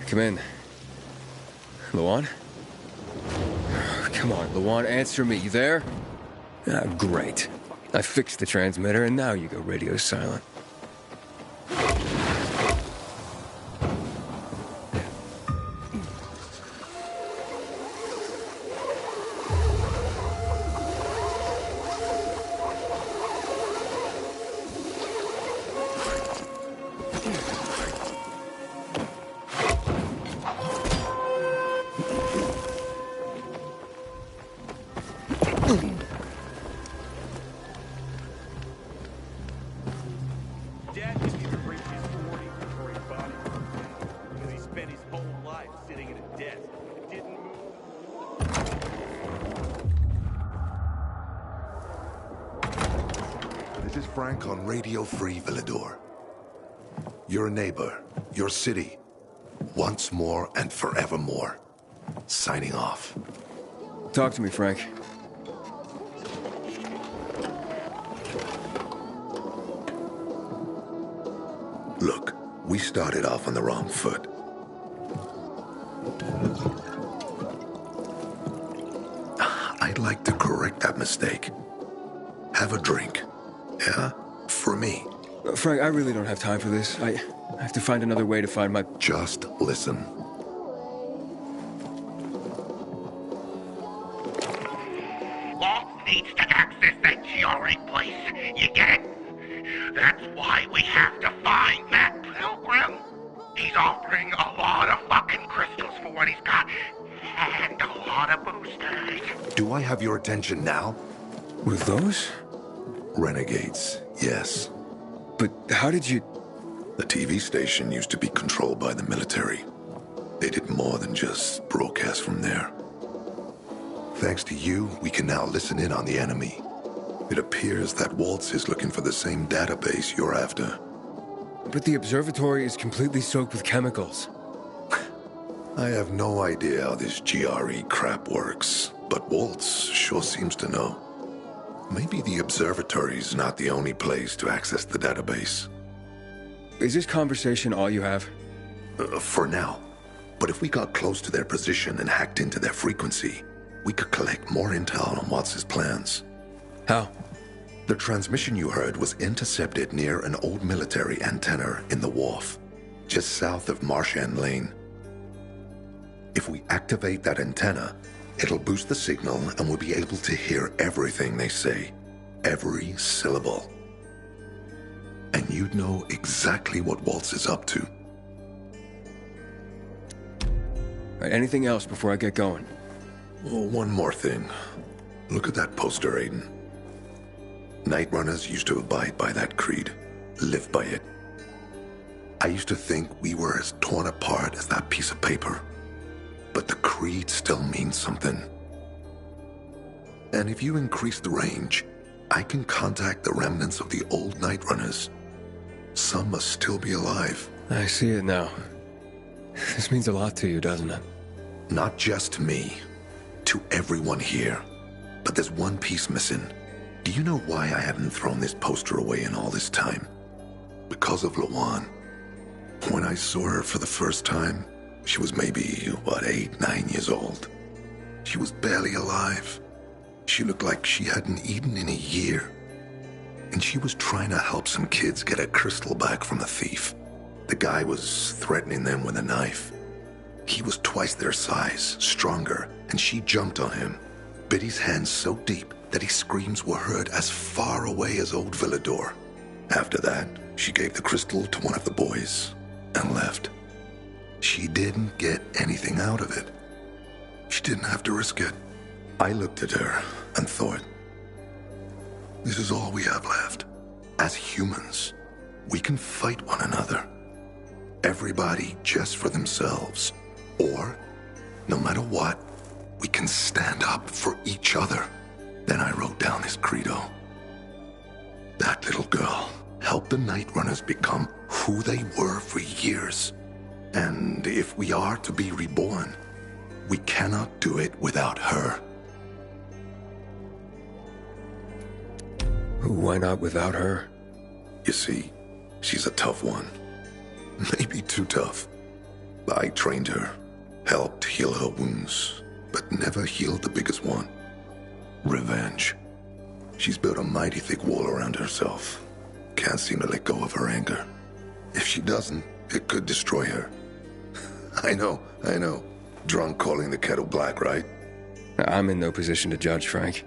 Come in. Lawan? Come on, Lawan, answer me. You there? Ah, great. I fixed the transmitter, and now you go radio silent. Dad didn't even reach his 40s before his body broke down. Because he spent his whole life sitting at a desk. It didn't move. This is Frank on Radio Free Villador. Your neighbor, your city, once more and forevermore. Signing off. Talk to me, Frank. Look, we started off on the wrong foot. I'd like to correct that mistake. Have a drink. Yeah? For me. Frank, I really don't have time for this. I have to find another way to find my... Just listen. Walt needs to access that GRE place. You get it? That's why we have to find Matt Pilgrim. He's offering a lot of fucking crystals for what he's got. And a lot of boosters. Do I have your attention now? With those? Renegades, yes. But how did you... The TV station used to be controlled by the military. They did more than just broadcast from there. Thanks to you, we can now listen in on the enemy. It appears that Waltz is looking for the same database you're after. But the observatory is completely soaked with chemicals. I have no idea how this GRE crap works, but Waltz sure seems to know. Maybe the observatory's not the only place to access the database. Is this conversation all you have? For now. But if we got close to their position and hacked into their frequency, we could collect more intel on Watts' plans. How? The transmission you heard was intercepted near an old military antenna in the wharf, just south of Marchand Lane. If we activate that antenna, it'll boost the signal and we'll be able to hear everything they say. Every syllable. And you'd know exactly what Waltz is up to. Right, anything else before I get going? Oh, one more thing. Look at that poster, Aiden. Night Runners used to abide by that creed, live by it. I used to think we were as torn apart as that piece of paper. But the creed still means something. And if you increase the range, I can contact the remnants of the old Night Runners. Some must still be alive. I see it now. This means a lot to you, doesn't it? Not just to me, to everyone here. But there's one piece missing. Do you know why I haven't thrown this poster away in all this time? Because of Lawan. When I saw her for the first time, she was maybe, 8, 9 years old. She was barely alive. She looked like she hadn't eaten in a year. And she was trying to help some kids get a crystal back from a thief. The guy was threatening them with a knife. He was twice their size, stronger, and she jumped on him, bit his hands so deep that his screams were heard as far away as Old Villador. After that, she gave the crystal to one of the boys and left. She didn't get anything out of it. She didn't have to risk it. I looked at her and thought, this is all we have left. As humans, we can fight one another. Everybody just for themselves. Or, no matter what, we can stand up for each other. Then I wrote down this credo. That little girl helped the Night Runners become who they were for years. And if we are to be reborn, we cannot do it without her. Why not without her? You see, she's a tough one. Maybe too tough. I trained her, helped heal her wounds, but never healed the biggest one. Revenge. She's built a mighty thick wall around herself. Can't seem to let go of her anger. If she doesn't, it could destroy her. I know. Drunk calling the kettle black, right? I'm in no position to judge, Frank.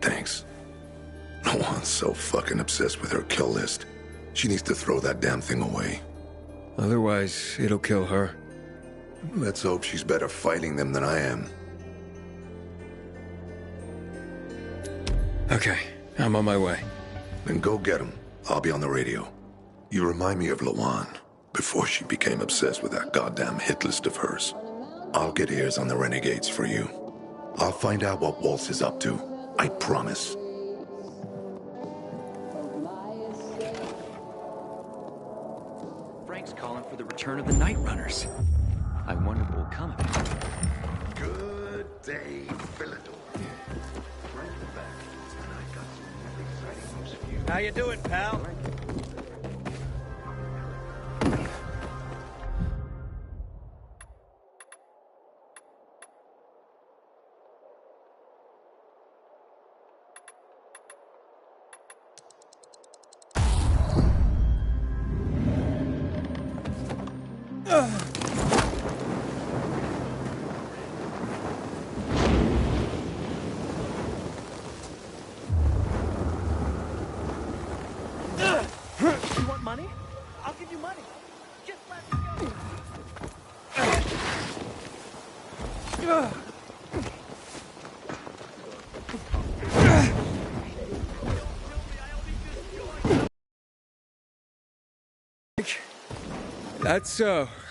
Thanks. Lawan's so fucking obsessed with her kill list. She needs to throw that damn thing away. Otherwise, it'll kill her. Let's hope she's better fighting them than I am. Okay, I'm on my way. Then go get him. I'll be on the radio. You remind me of Lawan, before she became obsessed with that goddamn hit list of hers. I'll get ears on the renegades for you. I'll find out what Waltz is up to. I promise. Frank's calling for the return of the Night Runners. I wonder what will come of it. Good day, Philidor. Frank's back, and I got some exciting news for you. How you doing, pal? You want money? I'll give you money. Just let me go.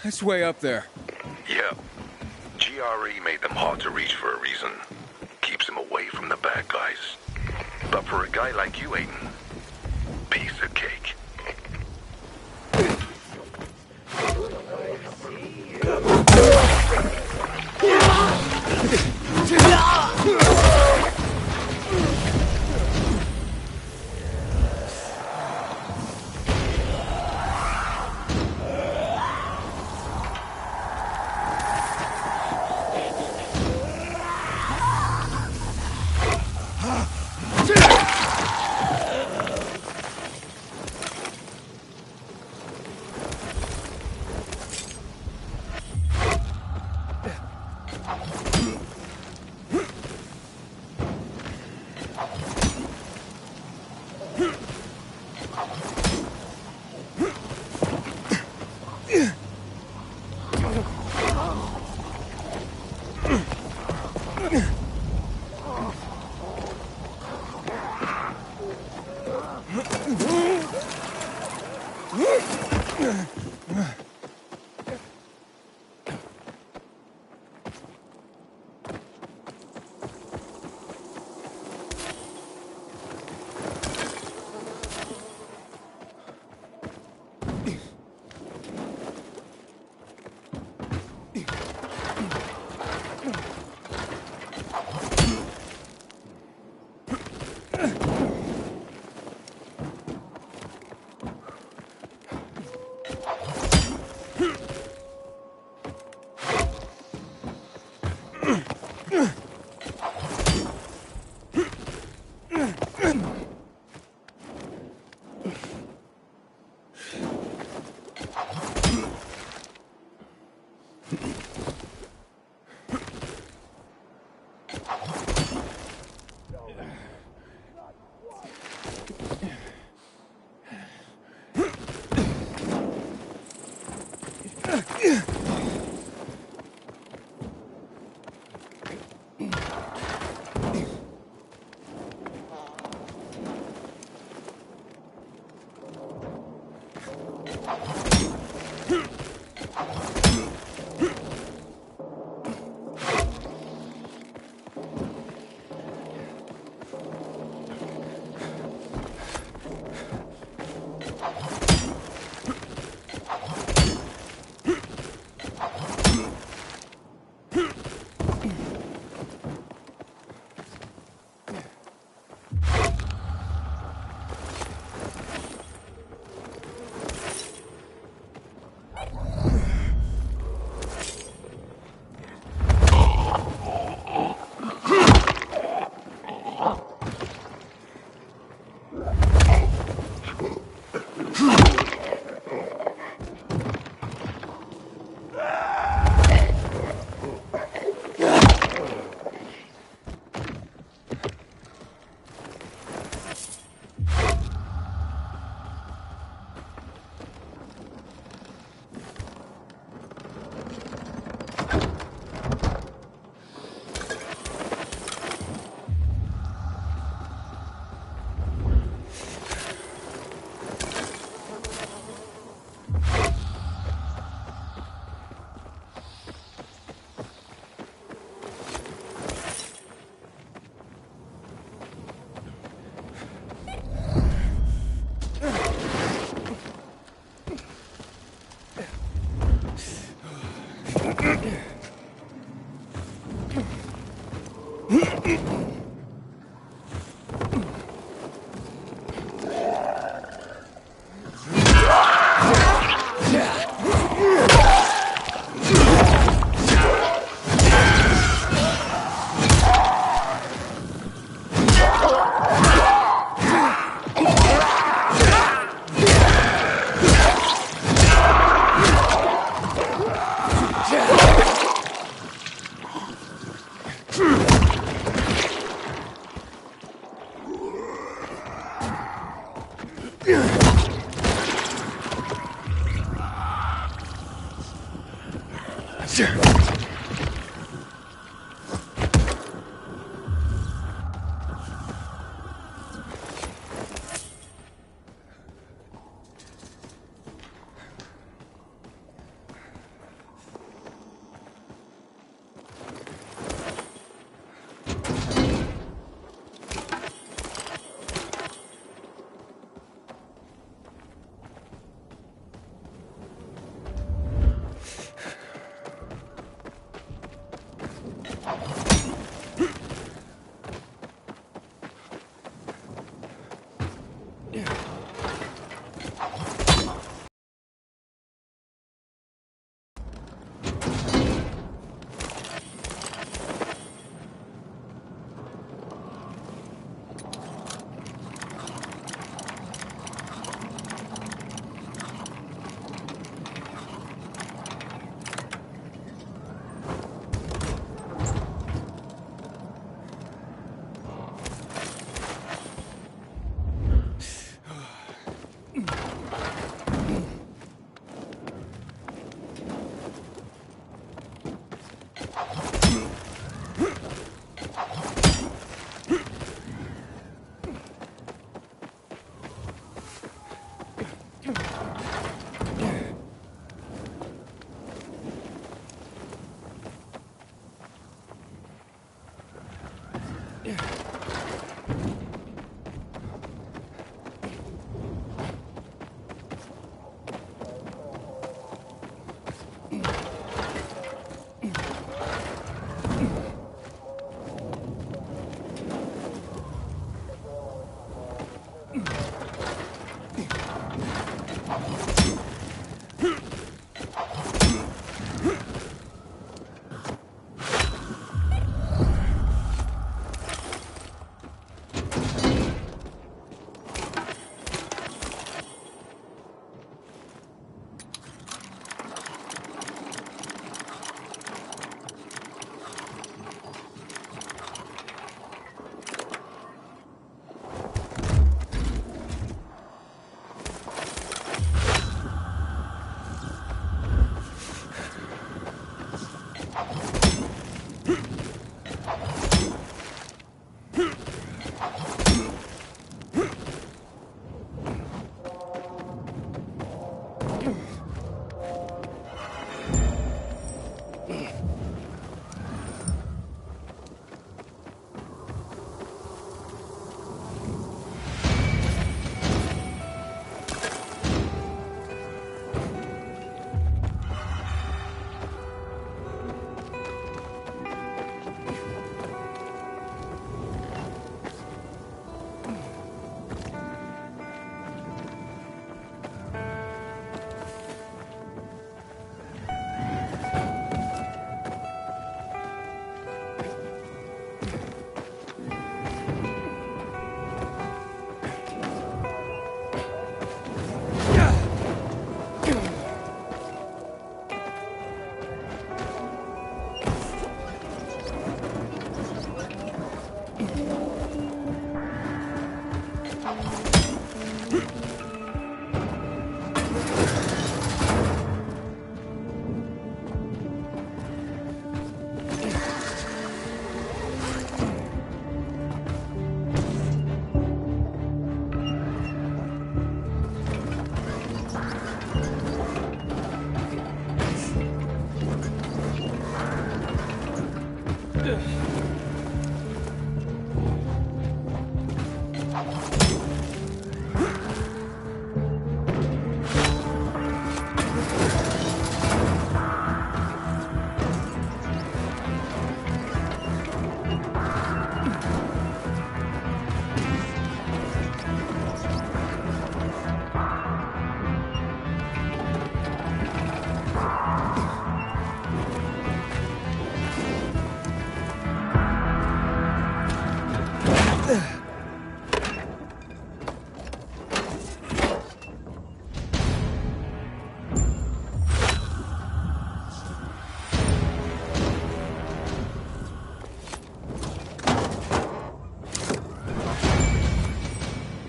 That's way up there. Yeah. GRE made them hard to reach for a reason. Keeps them away from the bad guys. But for a guy like you, Aiden, piece of cake.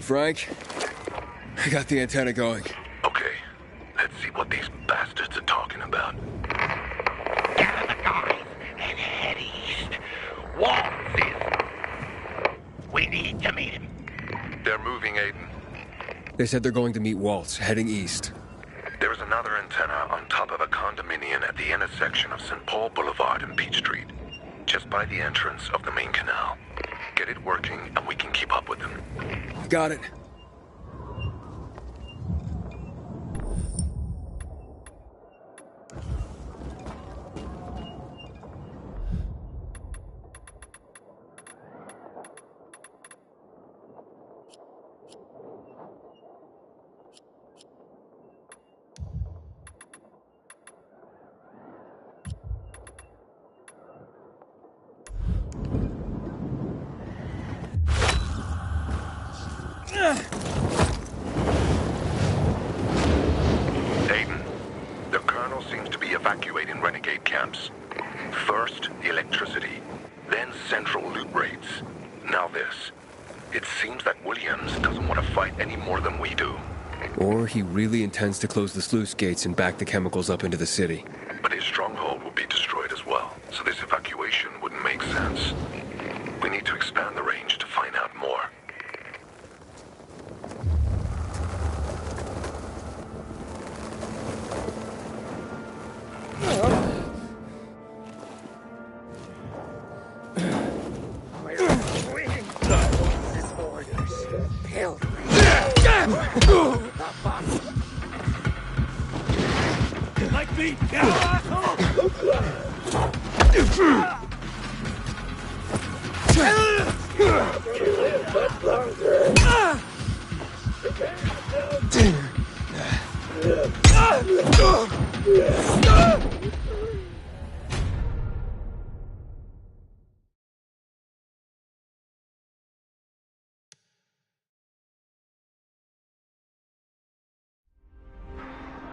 Frank, I got the antenna going. Okay, let's see what these bastards are talking about. Gather the guys and head east. Waltz is... We need to meet him. They're moving, Aiden. They said they're going to meet Waltz, heading east. There is another antenna on top of a condominium at the intersection of St. Paul Boulevard and Beach Street, just by the entrance of the main canal. Get it working and we can keep up with them. Got it. Aiden, the Colonel seems to be evacuating renegade camps. First, the electricity, then central loot raids. Now this. It seems that Williams doesn't want to fight any more than we do. Or he really intends to close the sluice gates and back the chemicals up into the city. But his stronghold will be destroyed as well, so this evacuation wouldn't make sense. We need to expand the range to find out more. Like me, asshole!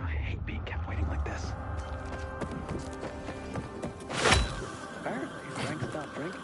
I hate being kept waiting like this. Apparently, Frank stopped drinking.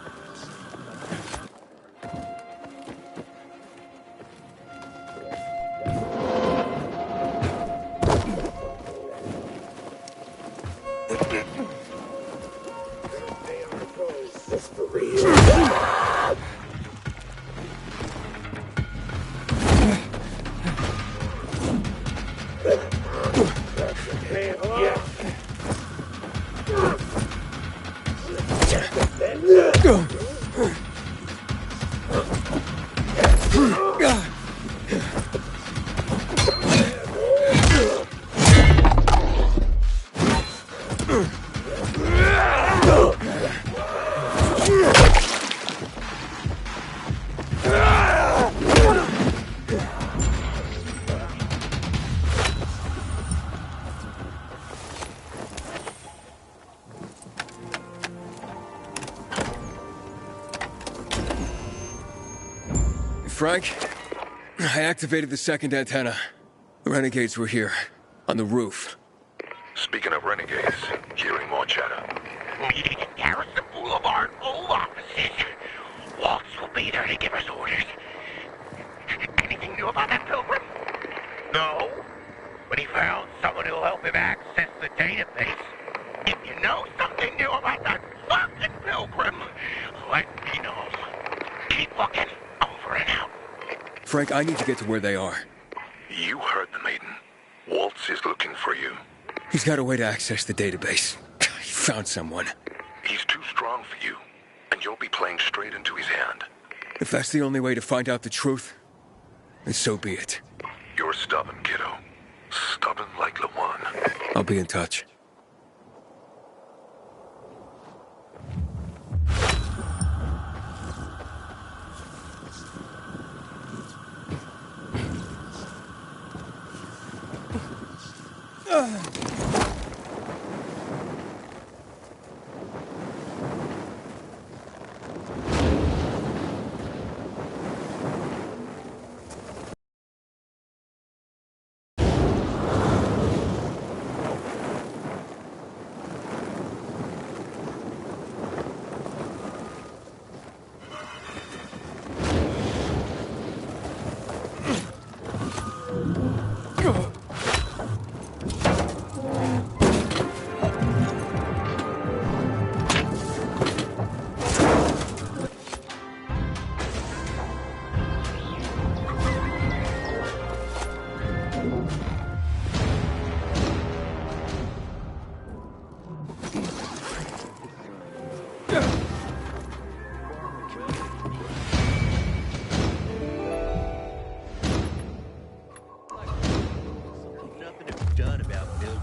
Frank, I activated the second antenna. The renegades were here, on the roof. Speaking of renegades, hearing more chatter. Meeting at Garrison Boulevard old offices. Waltz will be there to give us orders. Anything new about that pilgrim? No. But he found someone who'll help him access the database. If you know something new about that fucking pilgrim, let me know. Keep looking. Over and out. Frank, I need to get to where they are. You heard the maiden. Waltz is looking for you. He's got a way to access the database. He found someone. He's too strong for you, and you'll be playing straight into his hand. If that's the only way to find out the truth, then so be it. You're stubborn, kiddo. Stubborn like Lawan. I'll be in touch. Nothing to be done about mildew,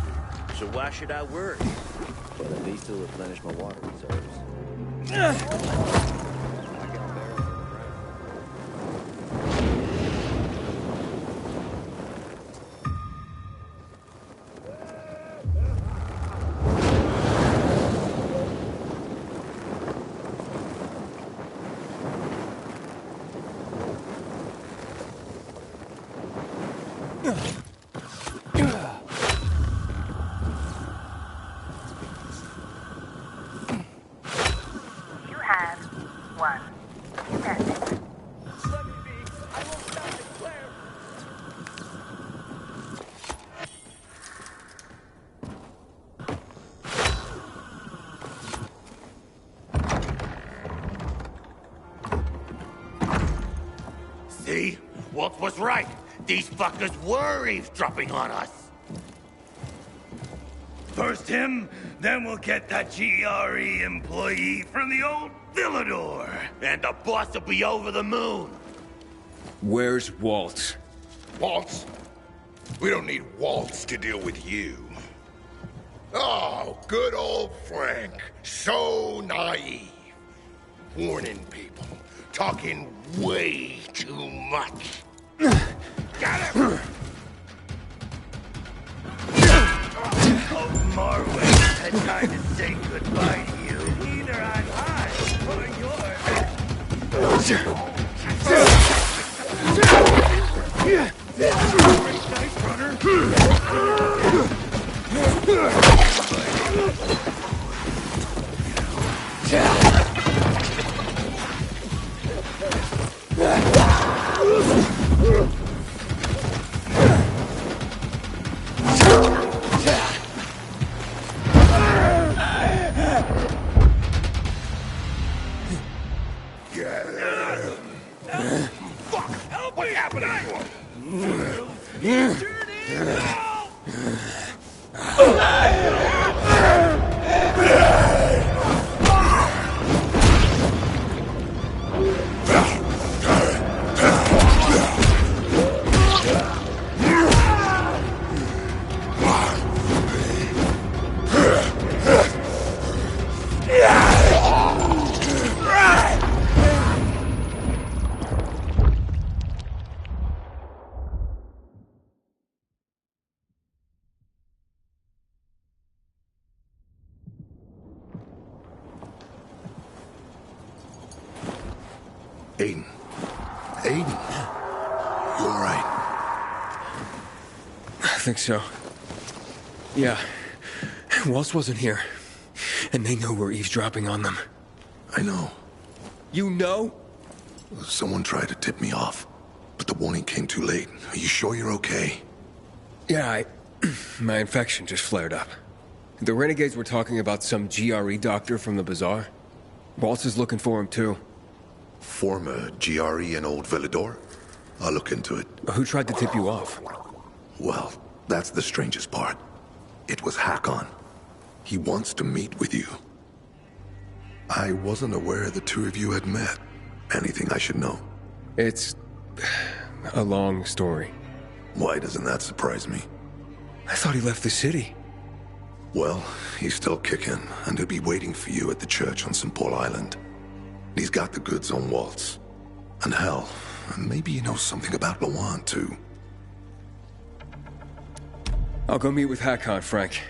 so why should I worry? But at least it'll replenish my water reserves. You have one message. Let me be. I won't stop it, Claire. See? Walt was right. These fuckers were eavesdropping on us. First him, then we'll get that GRE employee from the old Villador. And the boss will be over the moon. Where's Walt? Waltz? We don't need Waltz to deal with you. Oh, good old Frank. So naive. Warning people. Talking way too much. Got him! Oh, Marway had time to say goodbye to you. Either I'm high Fuck! What's happening to him? Aiden. Aiden. You all right? I think so. Yeah. Waltz wasn't here. And they know we're eavesdropping on them. I know. You know? Someone tried to tip me off, but the warning came too late. Are you sure you're okay? Yeah, my infection just flared up. The renegades were talking about some GRE doctor from the bazaar. Waltz is looking for him, too. Former GRE in Old Villador? I'll look into it. Who tried to tip you off? Well, that's the strangest part. It was Hakon. He wants to meet with you. I wasn't aware the two of you had met. Anything I should know? It's a long story. Why doesn't that surprise me? I thought he left the city. Well, he's still kicking, and he'll be waiting for you at the church on St. Paul Island. He's got the goods on Waltz. And hell, maybe he knows something about Lawan, too. I'll go meet with Hakon, Frank.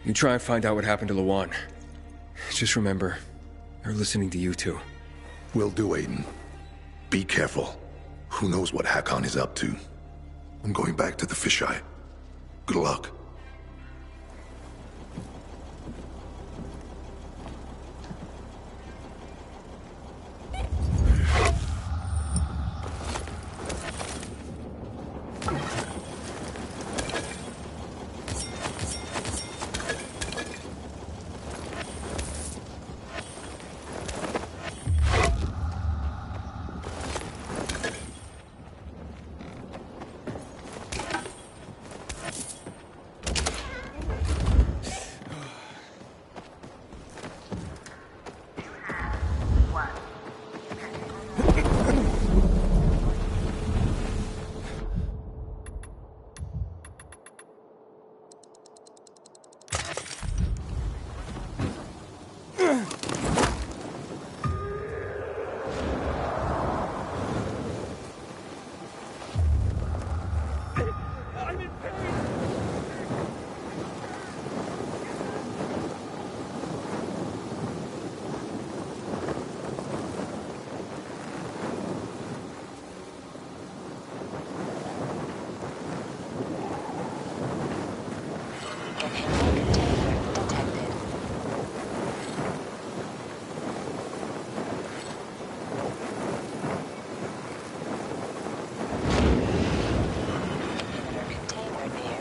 You try and find out what happened to Lawan. Just remember, they're listening to you two. Will do, Aiden. Be careful. Who knows what Hakon is up to? I'm going back to the fisheye. Good luck. I'm in pain. Inhaler container detected. Inhaler container near.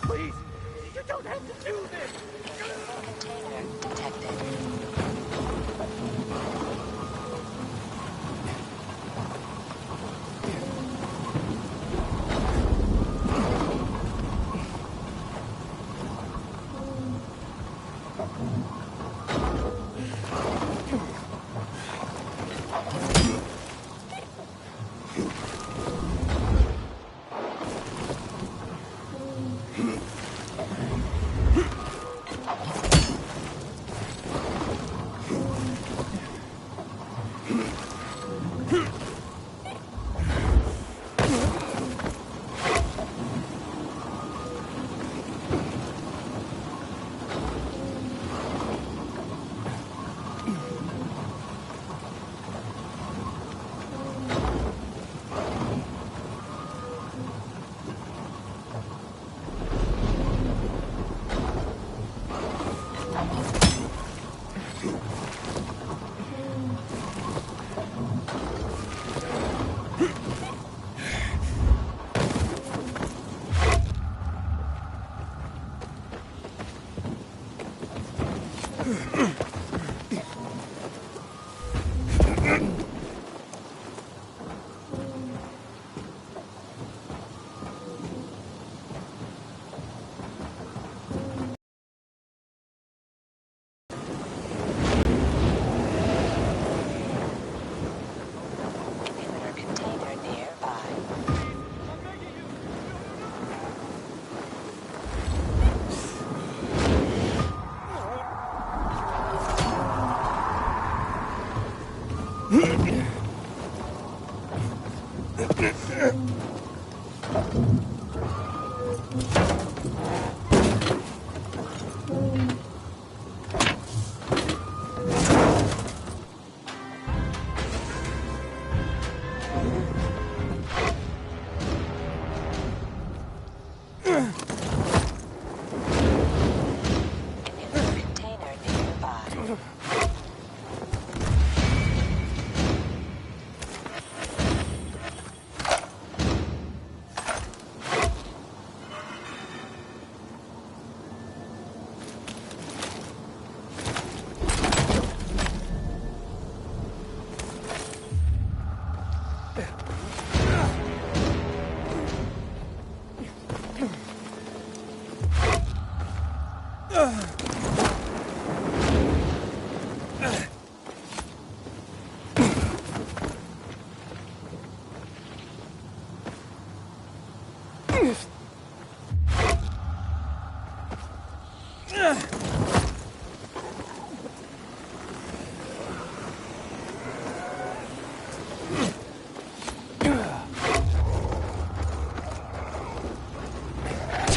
Please, you don't have to do this. Container detected. Inhibitor container nearby. Inhibitor container nearby.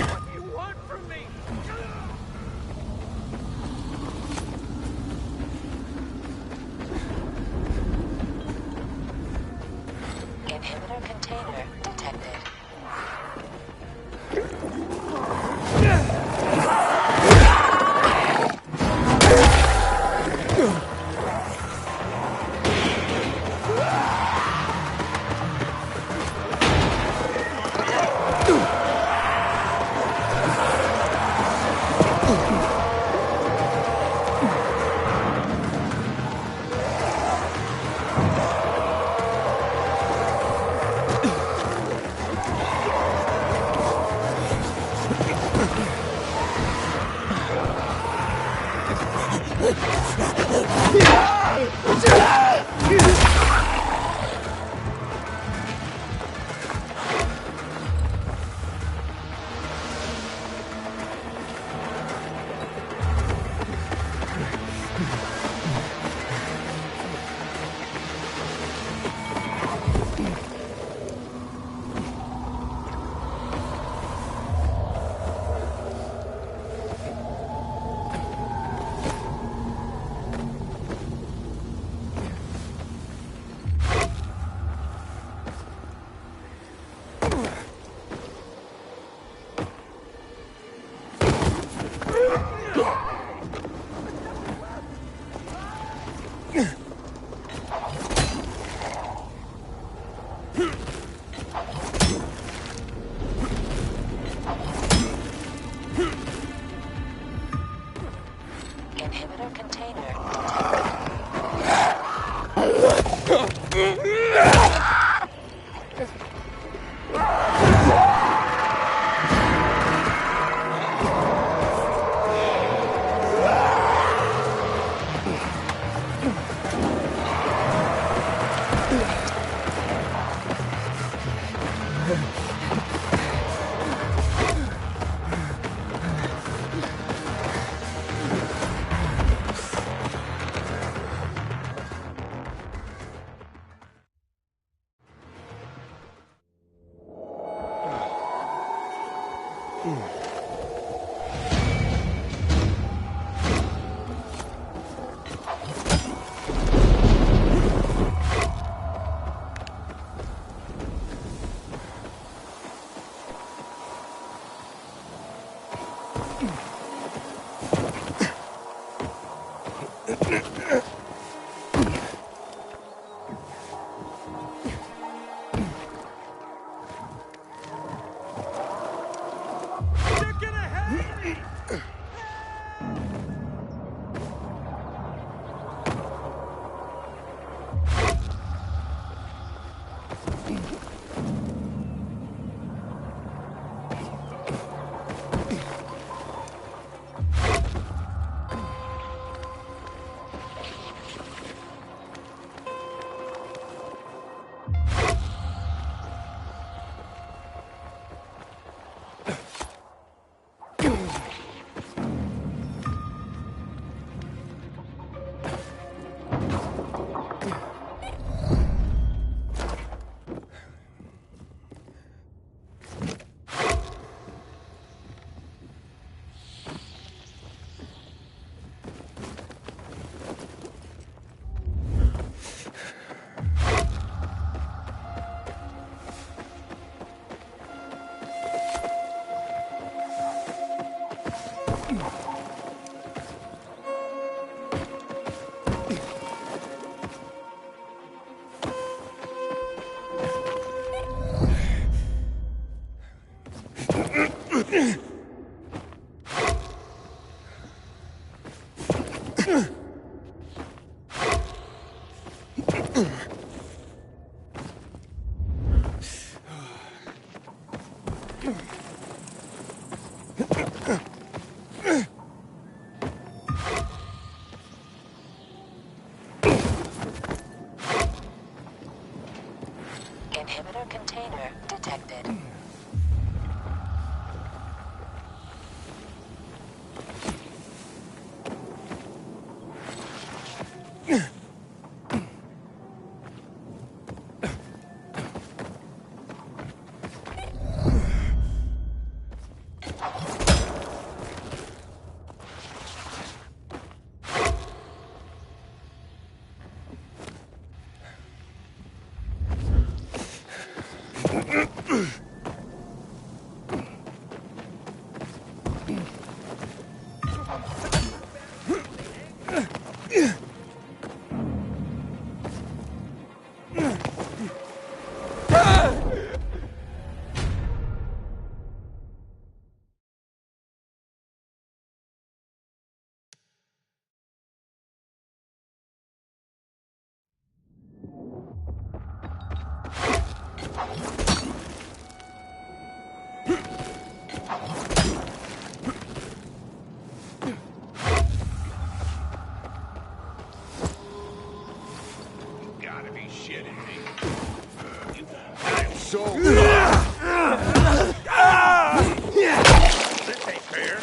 What do you want from me? Inhibitor container detected. Inhibitor container Inhibitor container detected. Gotta be shitting me. I'm so... This ain't fair.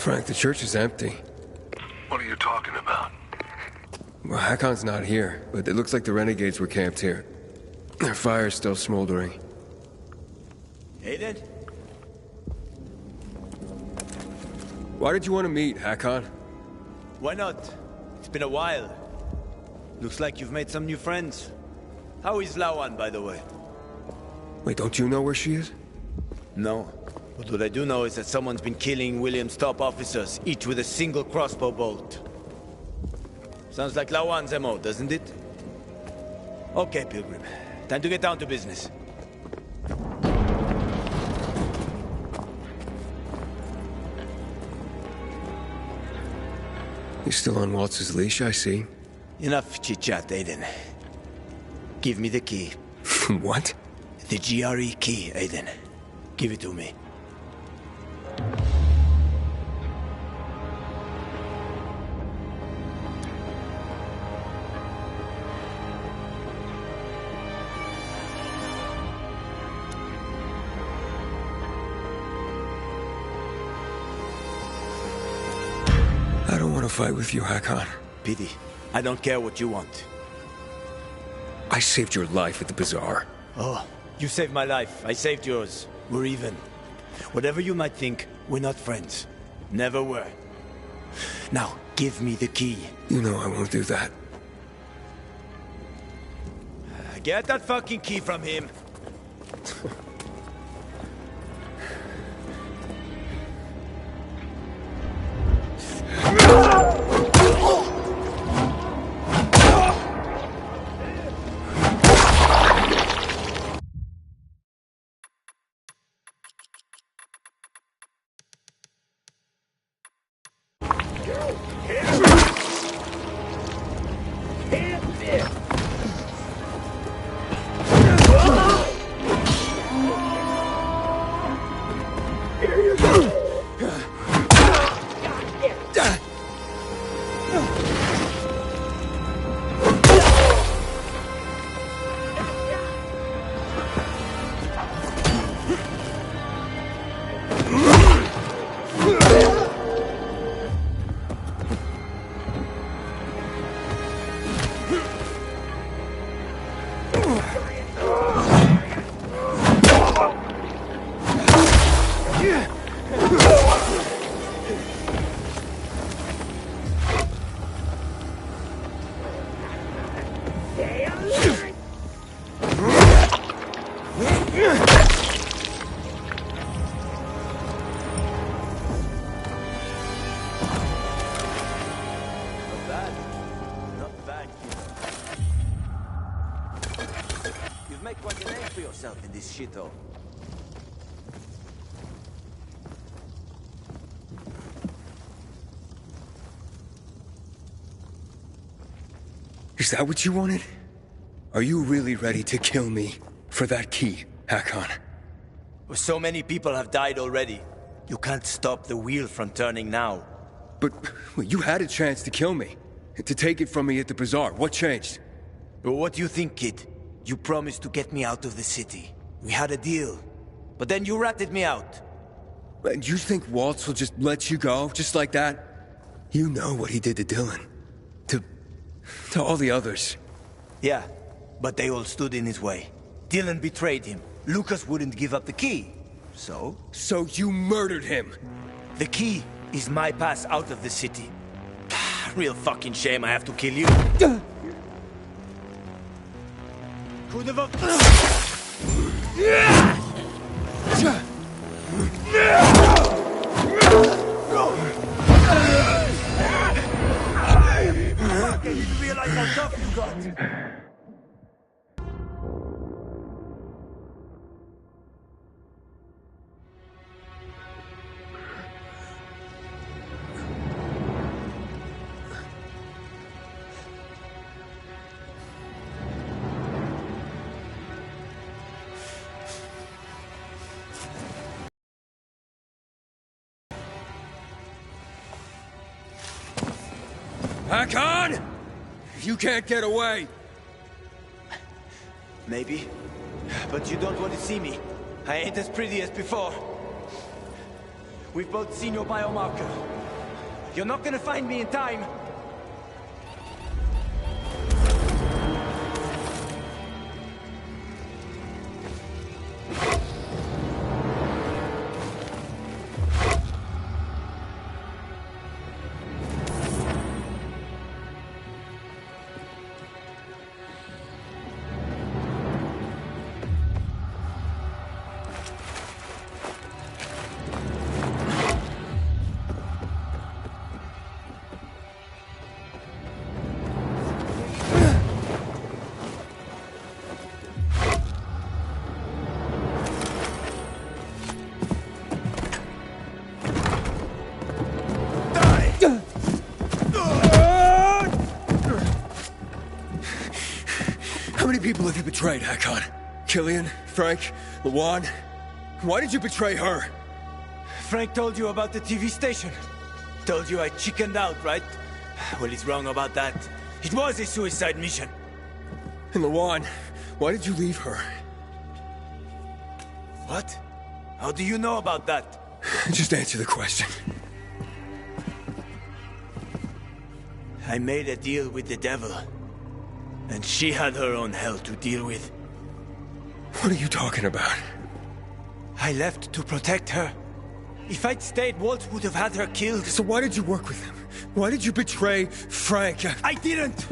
Frank, the church is empty. What are you talking about? Well, Hakon's not here, but it looks like the renegades were camped here. Their fire's still smoldering. Aiden? Why did you want to meet, Hakon? Why not? It's been a while. Looks like you've made some new friends. How is Lawan, by the way? Wait, don't you know where she is? No. But what I do know is that someone's been killing William's top officers, each with a single crossbow bolt. Sounds like Lawan's MO, doesn't it? Okay, Pilgrim. Time to get down to business. You're still on Waltz's leash, I see. Enough chit-chat, Aiden. Give me the key. What? The GRE key, Aiden. Give it to me. I don't want to fight with you, Hakon. Pity. I don't care what you want. I saved your life at the bazaar. Oh, you saved my life. I saved yours. We're even. Whatever you might think, we're not friends. Never were. Now, give me the key. You know I won't do that. Get that fucking key from him. Shithole. Is that what you wanted? Are you really ready to kill me for that key, Hakon? So many people have died already. You can't stop the wheel from turning now. But you had a chance to kill me. To take it from me at the bazaar. What changed? Well, what do you think, kid? You promised to get me out of the city. We had a deal. But then you ratted me out. And you think Waltz will just let you go, just like that? You know what he did to Dylan. To all the others. Yeah, but they all stood in his way. Dylan betrayed him. Lucas wouldn't give up the key. So? So you murdered him! The key is my pass out of the city. Real fucking shame I have to kill you. Who the fuck? I didn't realize how tough you got. Hakon! You can't get away! Maybe. But you don't want to see me. I ain't as pretty as before. We've both seen your biomarker. You're not gonna find me in time. How many people have you betrayed, Hakon? Killian? Frank? Lawan? Why did you betray her? Frank told you about the TV station. Told you I chickened out, right? Well, he's wrong about that. It was a suicide mission. And Lawan, why did you leave her? What? How do you know about that? Just answer the question. I made a deal with the devil. And she had her own hell to deal with. What are you talking about? I left to protect her. If I'd stayed, Walt would have had her killed. So why did you work with him? Why did you betray Frank? I didn't!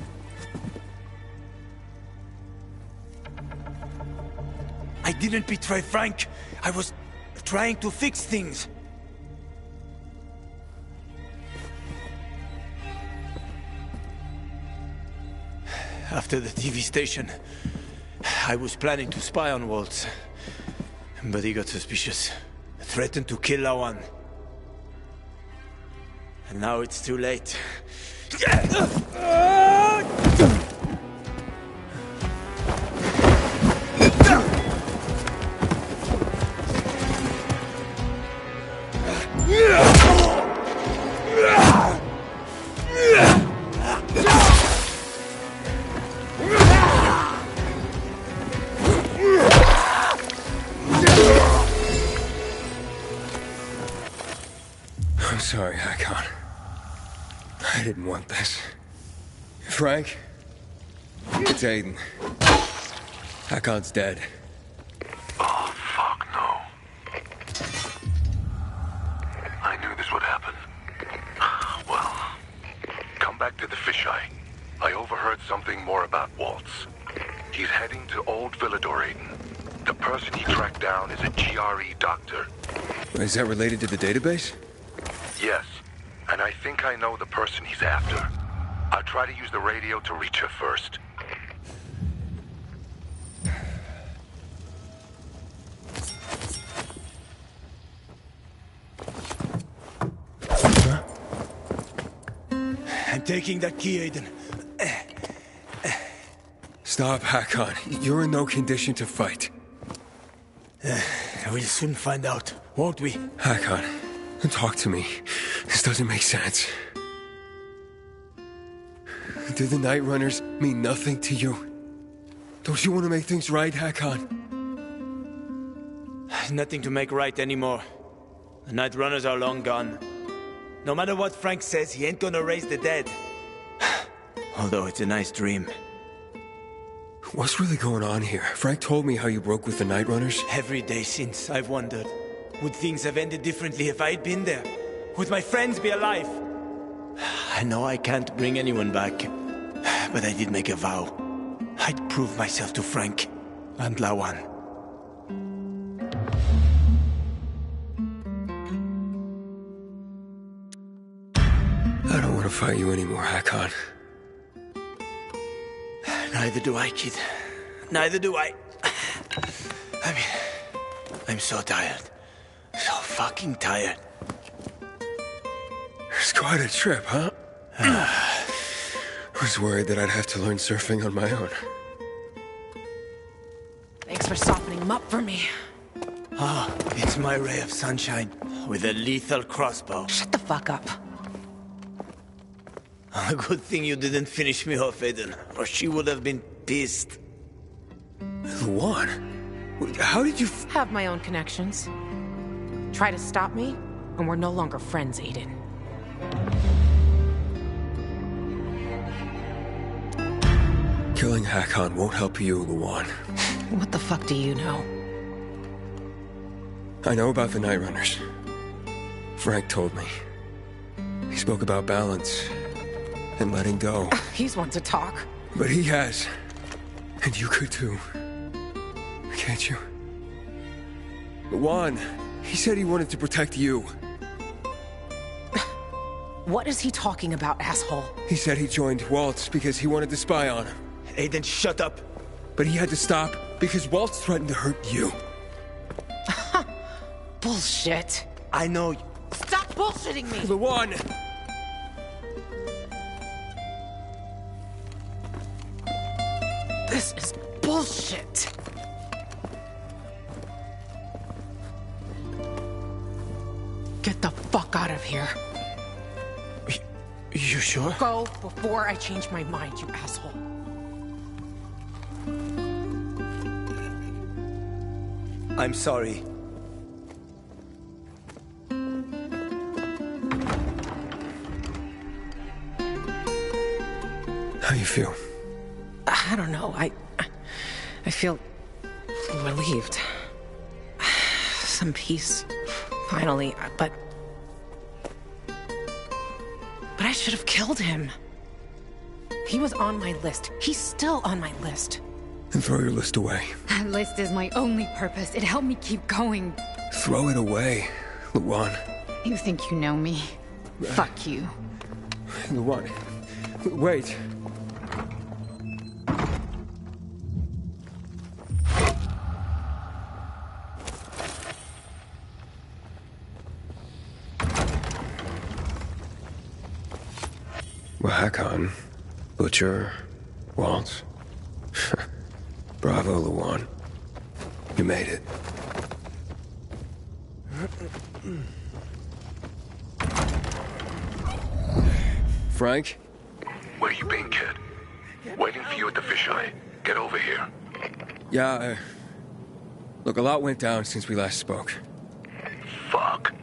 I didn't betray Frank. I was trying to fix things. After the TV station, I was planning to spy on Waltz. But he got suspicious. Threatened to kill Lawan. And now it's too late. I'm sorry, Hakon. I didn't want this. Frank? It's Aiden. Hakon's dead. Oh, fuck no. I knew this would happen. Well, come back to the fisheye. I overheard something more about Waltz. He's heading to Old Villador, Aiden. The person he tracked down is a GRE doctor. Is that related to the database? Yes, and I think I know the person he's after. I'll try to use the radio to reach her first. I'm taking that key, Aiden. Stop, Hakon. You're in no condition to fight. We'll soon find out, won't we? Hakon, talk to me. This doesn't make sense. Do the Night Runners mean nothing to you? Don't you want to make things right, Hakon? Nothing to make right anymore. The Night Runners are long gone. No matter what Frank says, he ain't gonna raise the dead. Although it's a nice dream. What's really going on here? Frank told me how you broke with the Night Runners. Every day since, I've wondered. Would things have ended differently if I'd been there? Would my friends be alive? I know I can't bring anyone back. But I did make a vow. I'd prove myself to Frank and Lawan. I don't want to fight you anymore, Hakon. Neither do I, kid. Neither do I. I'm so tired. So fucking tired. It's quite a trip, huh? I was worried that I'd have to learn surfing on my own. Thanks for softening him up for me. Ah, it's my ray of sunshine with a lethal crossbow. Shut the fuck up. A good thing you didn't finish me off, Aiden, or she would have been pissed. Luan? How did you... Have my own connections. Try to stop me, and we're no longer friends, Aiden. Killing Hakon won't help you, Luan. What the fuck do you know? I know about the Night Runners. Frank told me. He spoke about balance and letting go. He's one to talk. But he has. And you could too. Can't you? Luan, he said he wanted to protect you. What is he talking about, asshole? He said he joined Waltz because he wanted to spy on him. Aiden, shut up. But he had to stop because Waltz threatened to hurt you. Bullshit. I know you. Stop bullshitting me! Luan! This is bullshit. Get the fuck out of here. You sure? Go before I change my mind, you asshole. I'm sorry. How you feel? I don't know. I feel relieved. Some peace, finally. But I should have killed him. He was on my list. He's still on my list. Then throw your list away. That list is my only purpose. It helped me keep going. Throw it away, Luan. You think you know me? Fuck you. Luan, wait. Well, Hakon, Butcher, Waltz. Bravo, Luan. You made it. Frank? Where you been, kid? Waiting for you at the fisheye. Get over here. Yeah, look, a lot went down since we last spoke. Fuck.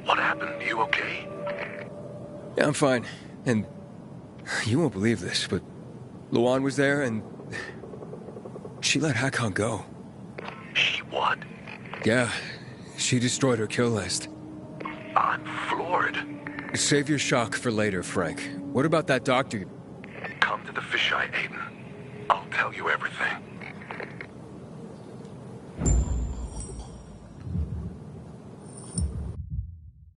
What happened? You okay? Yeah, I'm fine. And you won't believe this, but Luan was there and she let Hakon go. She what? Yeah, she destroyed her kill list. I'm floored. Save your shock for later, Frank. What about that doctor? Come to the fisheye, Aiden. I'll tell you everything.